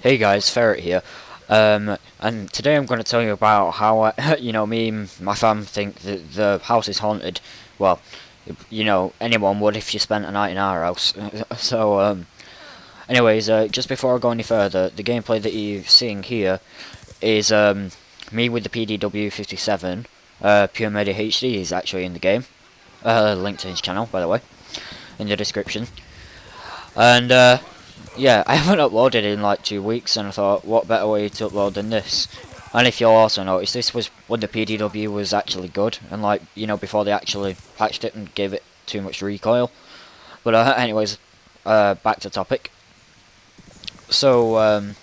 Hey guys, Ferret here, and today I'm going to tell you about how me and my fam think that the house is haunted. Well, anyone would if you spent a night in our house. Anyways, just before I go any further, the gameplay that you're seeing here is me with the PDW 57. Pure Murder HD is actually in the game. Link to his channel, by the way, in the description. And yeah, I haven't uploaded in like 2 weeks, and I thought, what better way to upload than this? And if you'll also notice, this was when the PDW was actually good, and like, before they actually patched it and gave it too much recoil. But anyways, back to topic. So,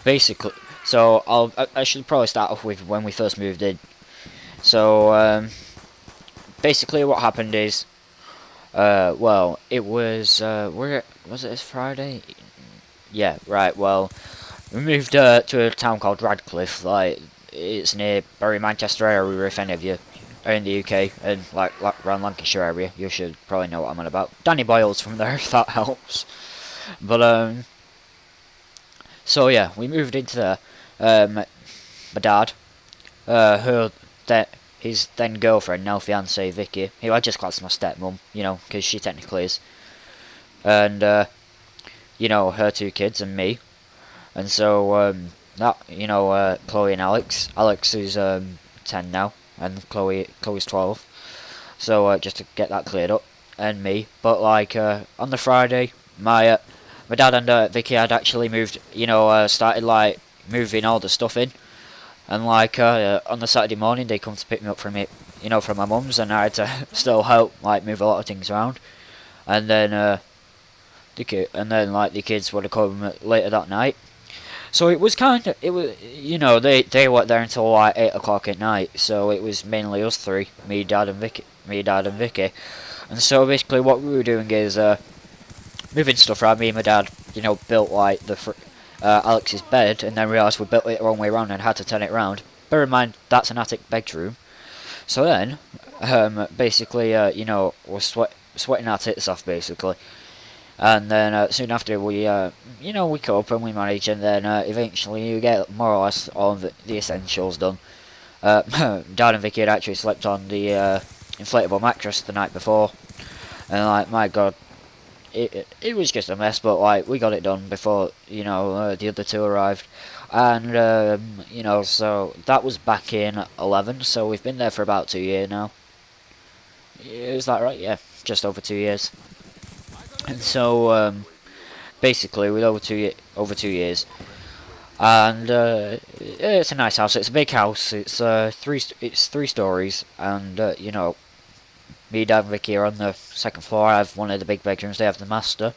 basically, I should probably start off with when we first moved in. So, basically what happened is, well, it was, where, was it this Friday? Yeah, right, well, we moved to a town called Radcliffe. Like, it's near Bury Manchester area. If any of you are in the UK and like around Lancashire area, you should probably know what I'm on about. Danny Boyle's from there, if that helps. But so yeah, we moved into there. My dad, his then girlfriend, now fiance Vicky, who I just class my stepmom, because she technically is, and her two kids and me. And so, Chloe and Alex. Alex is 10 now, and Chloe's 12. So, just to get that cleared up, and me. But, like, on the Friday, my dad and Vicky had actually moved, started, like, moving all the stuff in. And, like, on the Saturday morning, they come to pick me up from from my mum's, and I had to still help, like, move a lot of things around. And then, the kids would have come later that night. So it was they weren't there until like 8 o'clock at night. So it was mainly us three, me, dad, and Vicky. And so basically, what we were doing is moving stuff around. Me and my dad, built like Alex's bed, and then realised we built it the wrong way around and had to turn it around. Bear in mind that's an attic bedroom. So then, basically, we're sweating our tits off basically. And then soon after we cope and we manage, and then eventually you get more or less all of the essentials done. Dad and Vicky had actually slept on the inflatable mattress the night before, and like, my god, it was just a mess, but like, we got it done before the other two arrived. And so that was back in 11, so we've been there for about 2 years now. Is that right? Yeah, just over 2 years. And so, basically, with over 2 years, and it's a nice house. It's a big house. It's three stories, and me, Dad, and Vicky are on the second floor. I have one of the big bedrooms. They have the master,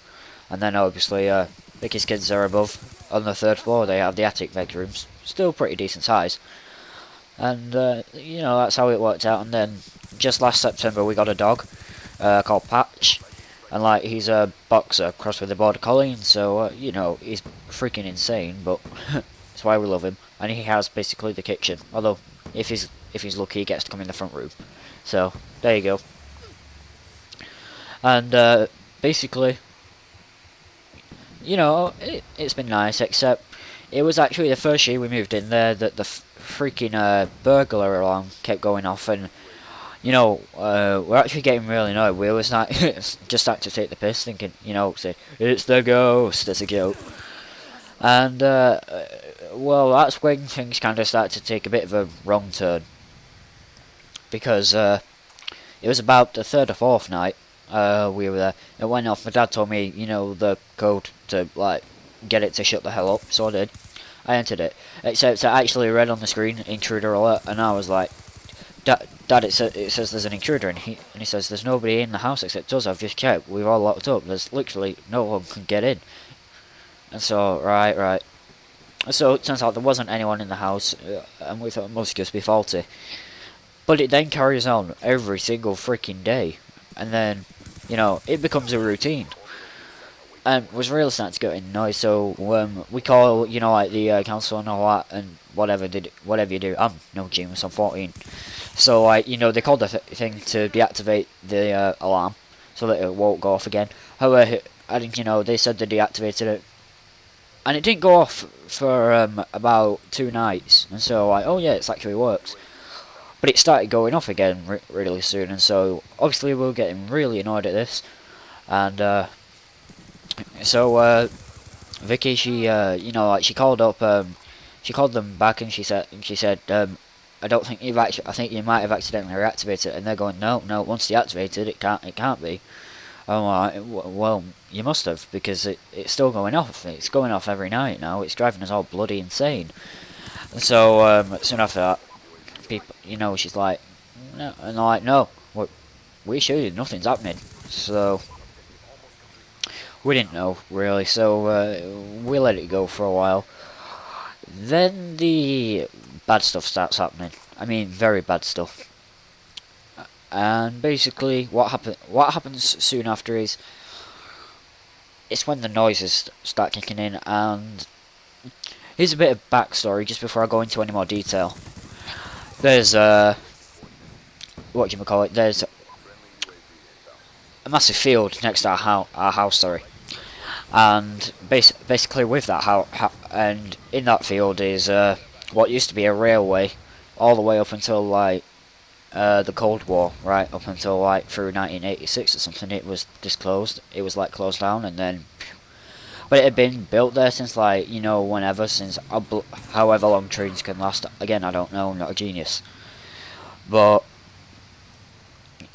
and then obviously Vicky's kids are above on the third floor. They have the attic bedrooms, still pretty decent size, and that's how it worked out. And then just last September, we got a dog called Patch. And like, he's a boxer crossed with a border collie, so he's freaking insane, but that's why we love him. And he has basically the kitchen. Although if he's lucky, he gets to come in the front room. So there you go. And basically, it's been nice, except it was actually the first year we moved in there that the freaking burglar alarm kept going off, and we're actually getting really annoyed. We always not just start to take the piss, thinking, say, it's the ghost, it's a joke. And, well, that's when things kind of start to take a bit of a wrong turn. Because, it was about the third or fourth night, we were there. It went off. My dad told me, the code to, like, get it to shut the hell up, so I did. I entered it. Except it actually read on the screen, intruder alert, and I was like, Dad, it says there's an intruder, and he says there's nobody in the house except us. I've just checked. We're all locked up. There's literally no one can get in. And so, right. So it turns out there wasn't anyone in the house, and we thought it must just be faulty. But it then carries on every single freaking day, and then it becomes a routine. And was really starting to get annoyed. So we call like the council and all that, and whatever you do. I'm no genius. I'm 14. So they called the thing to deactivate the alarm so that it won't go off again. However, they said they deactivated it and it didn't go off for about 2 nights, and so like, oh yeah, it's actually works. But it started going off again really soon, and so obviously we were getting really annoyed at this, and so Vicky, she like she called them back, and she said, I don't think you've actually, I think you might have accidentally reactivated it, and they're going, no, once deactivated, it can't be. I'm like, well, you must have, because it's still going off. It's going off every night now. It's driving us all bloody insane. And so soon after that, people, she's like, no, and they're like, no, we assure you, nothing's happening. So we didn't know really. So we let it go for a while. Then the bad stuff starts happening. I mean, very bad stuff. And basically, what happens soon after is it's when the noises start kicking in. And here's a bit of backstory just before I go into any more detail. There's what do you call it? There's a massive field next to our house. Sorry. And basically with that and in that field is what used to be a railway, all the way up until like the Cold War, right up until like through 1986 or something. It was disclosed. It was like closed down, and then, but it had been built there since like whenever, since however long trains can last. Again, I don't know. I'm not a genius, but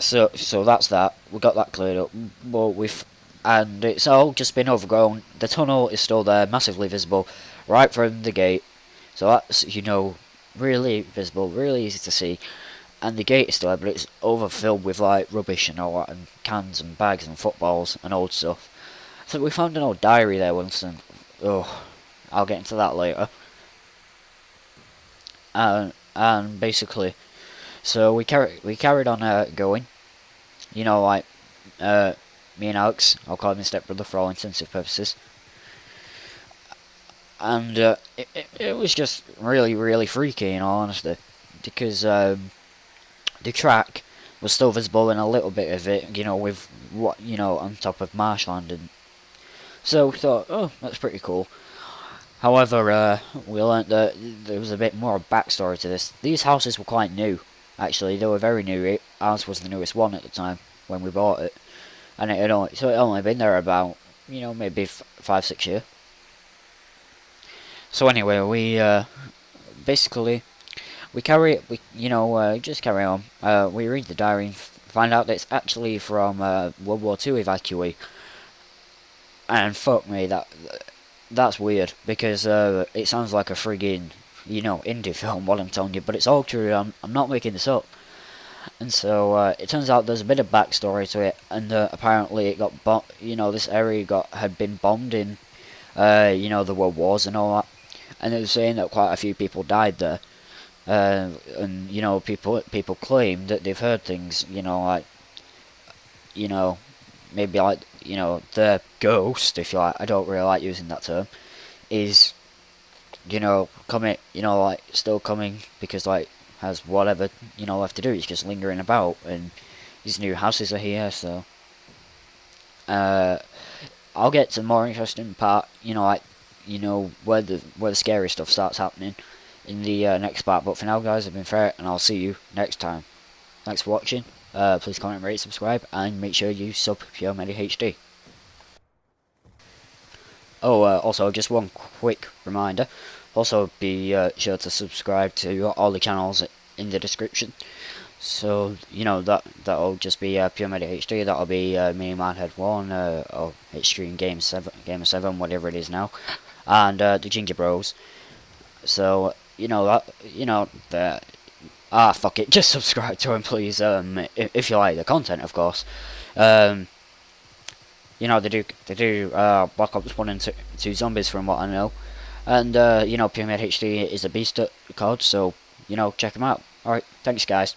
so that's that. We got that cleared up, but and it's all just been overgrown. The tunnel is still there, massively visible, right from the gate. So that's really visible, really easy to see. And the gate is still there, but it's overfilled with like rubbish and all that, and cans and bags and footballs and old stuff. So we found an old diary there once, and I'll get into that later. And basically, so we carried on going. Like me and Alex, I'll call him my stepbrother for all intensive purposes. And it was just really, really freaky, in all honesty, because the track was still visible in a little bit of it, with what on top of marshland, and so we thought, oh, that's pretty cool. However, we learnt that there was a bit more backstory to this. These houses were quite new, actually. They were very new. Ours was the newest one at the time when we bought it, and it had only been there about maybe 5-6 years. So anyway, we basically we just carry on. We read the diary and find out that it's actually from World War II evacuee. And fuck me, that's weird, because it sounds like a friggin' indie film, what I'm telling you, but it's all true. I'm not making this up. And so it turns out there's a bit of backstory to it, and apparently it got this area had been bombed in the World Wars and all that, and it was saying that quite a few people died there. And people claim that they've heard things, like maybe like the ghost, if you like. I don't really like using that term. Is coming, like still coming, because like has whatever left to do. He's just lingering about, and his new houses are here. So I'll get to the more interesting part. Where the scary stuff starts happening in the next part. But for now, guys, I've been Ferret, and I'll see you next time. Thanks for watching. Please comment, rate, subscribe, and make sure you sub Pure Medi HD. Oh, also, just one quick reminder. Also, be sure to subscribe to all the channels in the description. So, that'll just be Pure Medi HD. That'll be Mini Manhead 1, or Extreme Gamer 7, whatever it is now. And the Ginger Bros. So, fuck it, just subscribe to him, please, if you like the content, of course. They do Black Ops 1 and 2 Zombies, from what I know. And, Pure Medi HD is a beast at COD, so, check them out. Alright, thanks, guys.